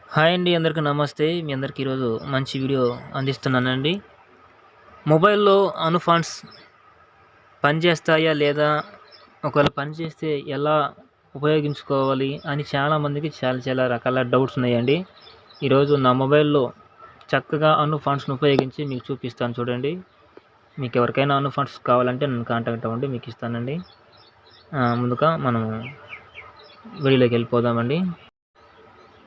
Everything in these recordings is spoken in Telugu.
హాయ్ అండి. అందరికీ నమస్తే. మీ అందరికీ ఈరోజు మంచి వీడియో అందిస్తున్నానండి. మొబైల్‌లో ఫాంట్స్ పనిచేస్తాయా? లేదా? ఒకవేళ పనిచేస్తే ఎలా ఉపయోగించుకోవాలి అని చాలామందికి చాలా చాలా రకాల డౌట్స్ ఉన్నాయండి. ఈరోజు నా మొబైల్‌లో చక్కగా ఫాంట్స్‌ని ఉపయోగించి మీకు చూపిస్తాను చూడండి. మీకు ఎవరికైనా ఫాంట్స్ కావాలంటే నన్ను కాంటాక్ట్ అవ్వండి. మీకు ఇస్తానండి. ముందుగా మనం వీడియోలోకి వెళ్ళిపోదామండి.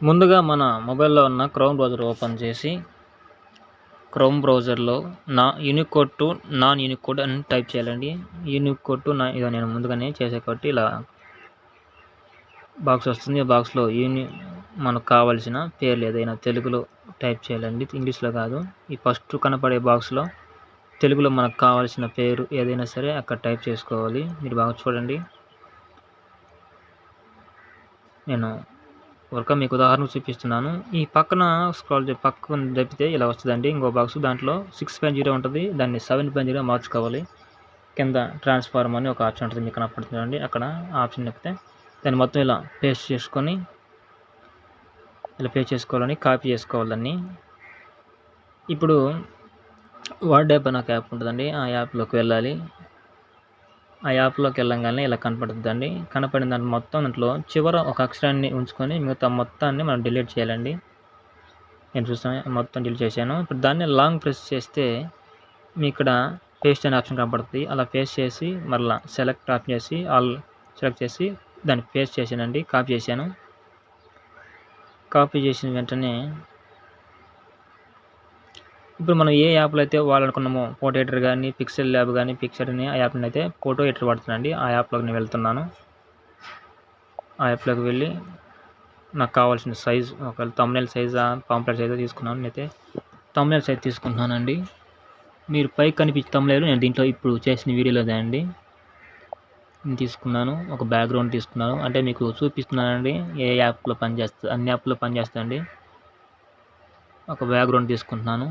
ముందుగా మన మొబైల్‌లో ఉన్న క్రోమ్ బ్రౌజర్ ఓపెన్ చేసి క్రోమ్ బ్రౌజర్‌లో యూనికోడ్ టు నాన్ యూనికోడ్ అని టైప్ చేయాలండి. యూనికోడ్ టు ఇదో నేను ముందుగానే చేశా కాబట్టి ఇలా బాక్స్ వస్తుంది. ఆ బాక్స్‌లో మనకు కావాల్సిన పేర్లు ఏదైనా తెలుగులో టైప్ చేయాలండి. ఇంగ్లీష్‌లో కాదు. ఈ ఫస్ట్ కనపడే బాక్స్‌లో తెలుగులో మనకు కావాల్సిన పేరు ఏదైనా సరే అక్కడ టైప్ చేసుకోవాలి. మీరు బాగా చూడండి. నేను మీకు ఉదాహరణకు చూపిస్తున్నాను. ఈ పక్కన పక్కన జరిపితే ఇలా వస్తుందండి. ఇంకో బాక్స్ దాంట్లో 6.0 ఉంటుంది. దాన్ని 7.0 మార్చుకోవాలి. కింద ట్రాన్స్ఫార్మ్ అని ఒక ఆప్షన్ ఉంటుంది. మీకు కనపడుతుందండి. అక్కడ ఆప్షన్ నొక్కితే దాన్ని మొత్తం ఇలా పేస్ట్ చేసుకోవాలని కాపీ చేసుకోవాలి దాన్ని. ఇప్పుడు వర్డ్ యాప్ అని ఒక యాప్ ఉంటుందండి. ఆ యాప్లోకి వెళ్ళాలి. ఆ యాప్లోకి వెళ్ళంగానే ఇలా కనపడుతుందండి. కనపడిన దాంట్లో చివర ఒక అక్షరాన్ని ఉంచుకొని మిగతా మొత్తాన్ని మనం డిలీట్ చేయాలండి. నేను చూస్తాను మొత్తం డిలీట్ చేశాను. ఇప్పుడు దాన్ని లాంగ్ ప్రెస్ చేస్తే మీ ఇక్కడ పేస్ట్ అనే ఆప్షన్ కనపడుతుంది. అలా పేస్ట్ చేసి మరలా సెలెక్ట్ ఆప్షన్ చేసి ఆల్ సెలెక్ట్ చేసి దాన్ని పేస్ట్ చేశానండి. కాపీ చేశాను. కాపీ చేసిన వెంటనే ఇప్పుడు మనం ఏ యాప్లో అయితే వాడాలనుకున్నామో ఫోటో ఎడిటర్ కానీ, పిక్సెల్ ల్యాబ్ కానీ, పిక్చర్ అని ఆ యాప్ని అయితే ఫోటో ఎడిటర్ వాడుతున్నానండి. ఆ యాప్లోకి నేను వెళ్తున్నాను. ఆ యాప్లోకి వెళ్ళి నాకు కావాల్సిన సైజు ఒకవేళ థంబ్నెయిల్ సైజా, పాంప్లెట్ సైజా తీసుకున్నాను. నేనైతే థంబ్నెయిల్ సైజ్ తీసుకుంటున్నానండి. మీరు పైకి కనిపించే థంబ్నెయిల్ నేను దీంట్లో ఇప్పుడు చేసిన వీడియోలోదే అండి. నేను తీసుకున్నాను. ఒక బ్యాక్గ్రౌండ్ తీసుకున్నాను. అంటే మీకు చూపిస్తున్నానండి ఏ యాప్లో పనిచేస్తుంది. అన్ని యాప్లో పనిచేస్తుందండి. ఒక బ్యాక్గ్రౌండ్ తీసుకుంటున్నాను.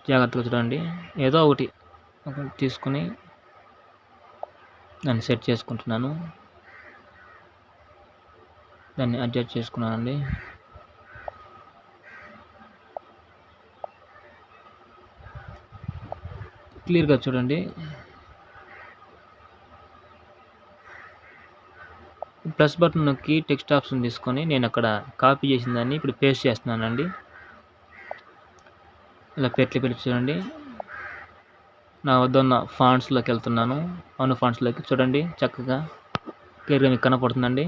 జాగ్రత్తగా చూడండి. ఏదో ఒకటి తీసుకుని దాన్ని సెట్ చేసుకుంటున్నాను. దాన్ని అడ్జస్ట్ చేసుకున్నానండి. క్లియర్గా చూడండి. ప్లస్ బటన్ నొక్కి టెక్స్ట్ ఆప్షన్ తీసుకొని నేను అక్కడ కాపీ చేసిన దాన్ని ఇప్పుడు పేస్ట్ చేస్తున్నానండి. ఇలా పెట్టి చూడండి. నా వద్ద ఉన్న ఫాంట్స్లోకి వెళ్తున్నాను. ఫాంట్స్లోకి చూడండి. చక్కగా క్లియర్గా మీకు కనపడుతుందండి.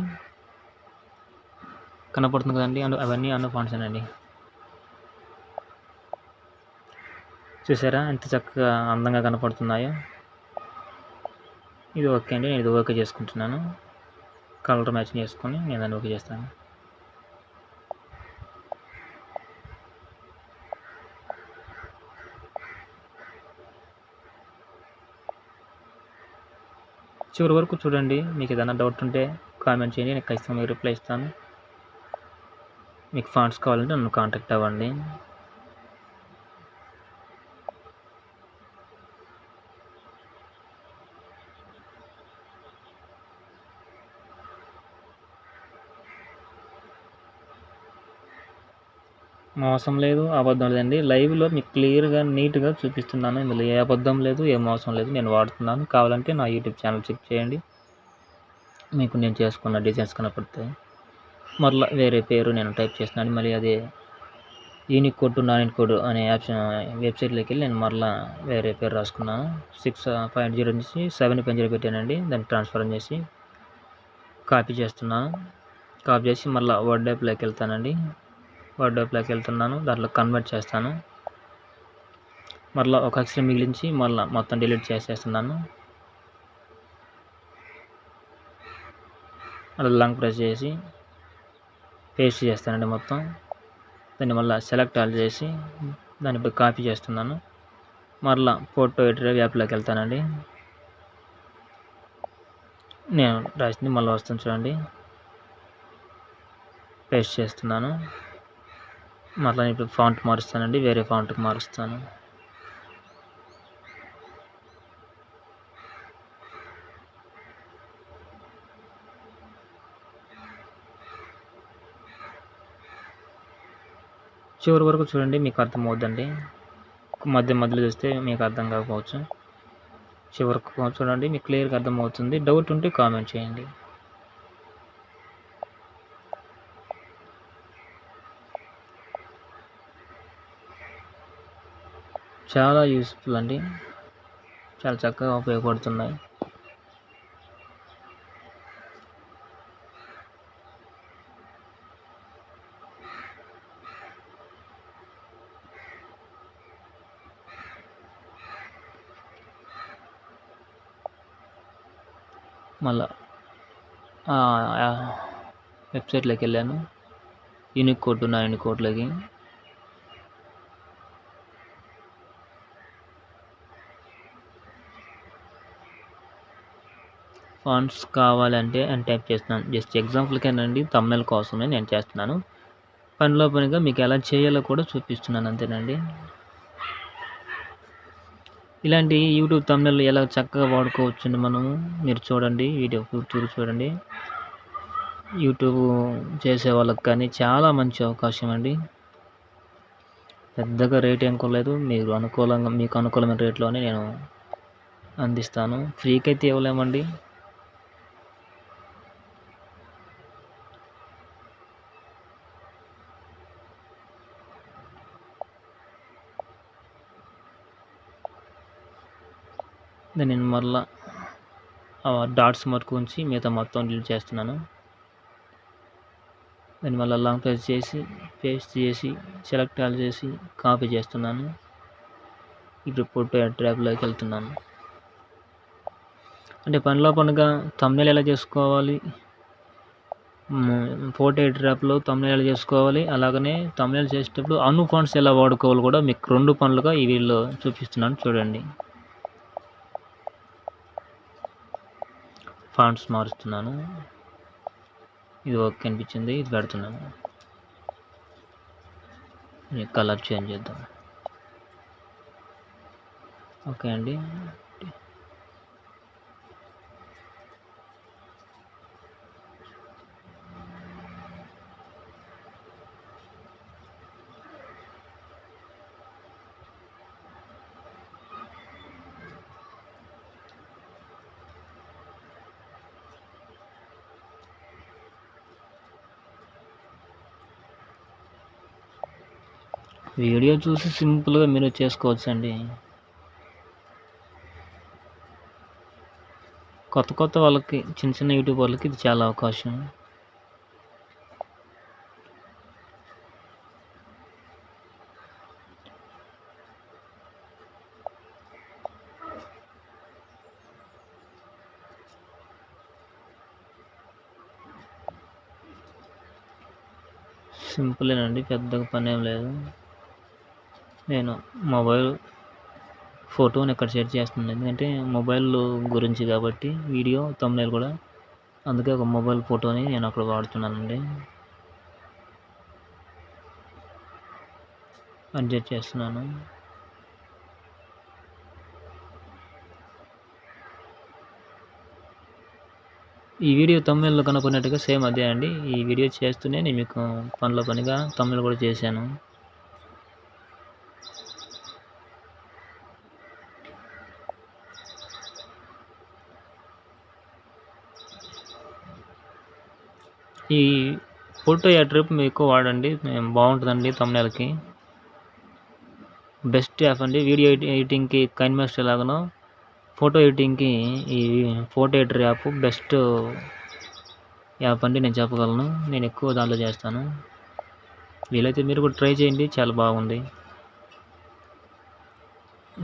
కనపడుతుంది కదండి. అవన్నీ ఫాంట్స్ అండి. చూసారా ఎంత చక్కగా అందంగా కనపడుతున్నాయో. ఇది ఓకే అండి. నేను ఇది ఓకే చేసుకుంటున్నాను. కలర్ మ్యాచింగ్ చేసుకొని నేను దాన్ని ఓకే చేస్తాను. చివరి వరకు చూడండి. మీకు ఏదైనా డౌట్ ఉంటే కామెంట్ చేయండి. నేను ఖచ్చితంగా మీకు రిప్లై ఇస్తాను. మీకు ఫాంట్స్ కావాలంటే నన్ను కాంటాక్ట్ అవ్వండి. మోసం లేదు, అబద్ధం లేదండి. లైవ్లో మీకు క్లియర్గా నీట్గా చూపిస్తున్నాను. ఇందులో ఏ అబద్ధం లేదు, ఏ మోసం లేదు. నేను వాడుతున్నాను. కావాలంటే నా యూట్యూబ్ ఛానల్ చెక్ చేయండి. మీకు నేను చేసుకున్న డిజైన్స్ కనపడతాయి. మరలా వేరే పేరు నేను టైప్ చేస్తున్నాను. మళ్ళీ అదే యూనికోడ్ టు నాన్ యూనికోడ్ అనే ఆప్షన్ వెబ్సైట్లోకి వెళ్ళి నేను మరలా వేరే పేరు రాసుకున్నాను. 6.0 నుంచి 7.0 పెట్టానండి. దాన్ని ట్రాన్స్ఫర్ చేసి కాపీ చేస్తున్నాను. కాపీ చేసి మళ్ళీ వర్డ్ యాప్లోకి వెళ్తానండి. వర్డ్ యాప్లోకి వెళ్తున్నాను. దాంట్లో కన్వర్ట్ చేస్తాను. మరలా ఒక అక్షరం మిగిలించి మళ్ళీ మొత్తం డిలీట్ చేసేస్తున్నాను. అలా లాంగ్ ప్రెస్ చేసి పేస్ట్ చేస్తానండి మొత్తం. దాన్ని మళ్ళీ సెలెక్ట్ ఆల్ చేసి దాన్ని ఇప్పుడు కాపీ చేస్తున్నాను. మరలా ఫోటో ఎడిటర్ యాప్లోకి వెళ్తానండి. నేను రాసింది మళ్ళీ వస్తుంది చూడండి. పేస్ట్ చేస్తున్నాను. మరలా ఇప్పుడు ఫాంట్ మారుస్తానండి. వేరే ఫాంట్కి మారుస్తాను. చివరి వరకు చూడండి, మీకు అర్థమవుద్దండి. మధ్యలో చూస్తే మీకు అర్థం కాకపోవచ్చు. చివరకు చూడండి, మీకు క్లియర్గా అర్థమవుతుంది. డౌట్ ఉంటే కామెంట్ చేయండి. చాలా యూస్ఫుల్ అండి, చాలా చక్కగా ఉపయోగపడుతున్నాయి. మళ్ళా వెబ్సైట్లోకి వెళ్ళాను, యూనిక్ కోడ్ నా యూనిక్ కోడ్లోకి. ఫాంట్స్ కావాలంటే అని టైప్ చేస్తున్నాను. జస్ట్ ఎగ్జాంపుల్కేనండి, థంబ్నెయిల్ కోసమే నేను చేస్తున్నాను. పనిగా మీకు ఎలా చేయాలో కూడా చూపిస్తున్నాను, అంతేనండి. ఇలాంటి యూట్యూబ్ థంబ్నెయిల్ ఎలా చక్కగా వాడుకోవచ్చండి మనము. మీరు చూడండి, వీడియో పూర్తిగా చూడండి. యూట్యూబ్ చేసే వాళ్ళకి కానీ చాలా మంచి అవకాశం అండి. పెద్దగా రేట్ ఏం కొనలేదు, మీకు అనుకూలమైన రేట్లోనే నేను అందిస్తాను. ఫ్రీకి అయితే ఇవ్వలేమండి. నేను మళ్ళా డాట్స్ మార్క్ ఉంచి మిగతా మొత్తం డిలీట్ చేస్తున్నాను. దాన్ని మళ్ళీ లాంగ్ ప్రెస్ చేసి పేస్ట్ చేసి సెలెక్ట్ ఆల్ చేసి కాపీ చేస్తున్నాను. ఇప్పుడు ఫోటో ట్రాప్లోకి వెళ్తున్నాను. అంటే పనిగా థంబ్నెయిల్ ఎలా చేసుకోవాలి, ఫోటో ట్రాప్లో థంబ్నెయిల్ ఎలా చేసుకోవాలి, అలాగనే థంబ్నెయిల్ చేసేటప్పుడు ఫాంట్స్ ఎలా వాడుకోవాలి కూడా మీకు 2 పనులుగా ఈ వీడియోలో చూపిస్తున్నాను, చూడండి. ఫాంట్స్ మారుస్తున్నాను. ఇది ఓకే అనిపించింది, ఇది పెడుతున్నాను. కలర్ చేంజ్ చేద్దాం. ఓకే అండి. వీడియో చూసి సింపుల్గా మీరు చేసుకోవచ్చండి. కొత్త వాళ్ళకి, చిన్న యూట్యూబ్ వాళ్ళకి ఇది చాలా అవకాశం. సింపులేనండి, పెద్దగా పని ఏం లేదు. నేను మొబైల్ ఫోటోని ఇక్కడ షేర్ చేస్తున్నాను, ఎందుకంటే మొబైల్ గురించి కాబట్టి వీడియో థంబ్నెయిల్ కూడా, అందుకే ఒక మొబైల్ ఫోటోని నేను అక్కడ వాడుతున్నానండి. అడ్జస్ట్ చేస్తున్నాను. ఈ వీడియో థంబ్నెయిల్లో కనుక్కున్నట్టుగా సేమ్ అదే అండి. ఈ వీడియో చేస్తూనే నేను మీకు పనిగా థంబ్నెయిల్ కూడా చేశాను. ఈ ఫోటో యాప్ మీకు వాడండి, బాగుంటుందండి. థంబ్నెయిల్కి బెస్ట్ యాప్ అండి. వీడియో ఎడిటింగ్కి కైన్మాస్టర్ ఎలాగనో ఫోటో ఎడిటింగ్కి ఈ photo editor app best app అండి, నేను చెప్పగలను. నేను ఎక్కువ దాంట్లో చేస్తాను. వీలైతే మీరు కూడా ట్రై చేయండి, చాలా బాగుంది.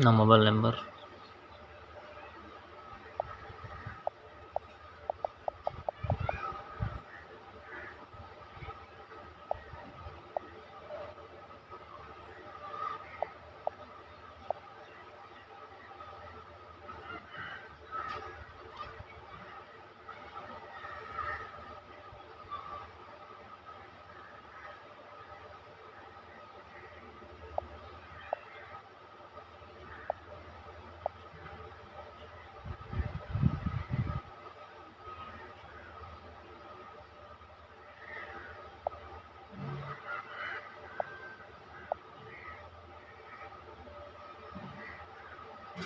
నా మొబైల్ నెంబర్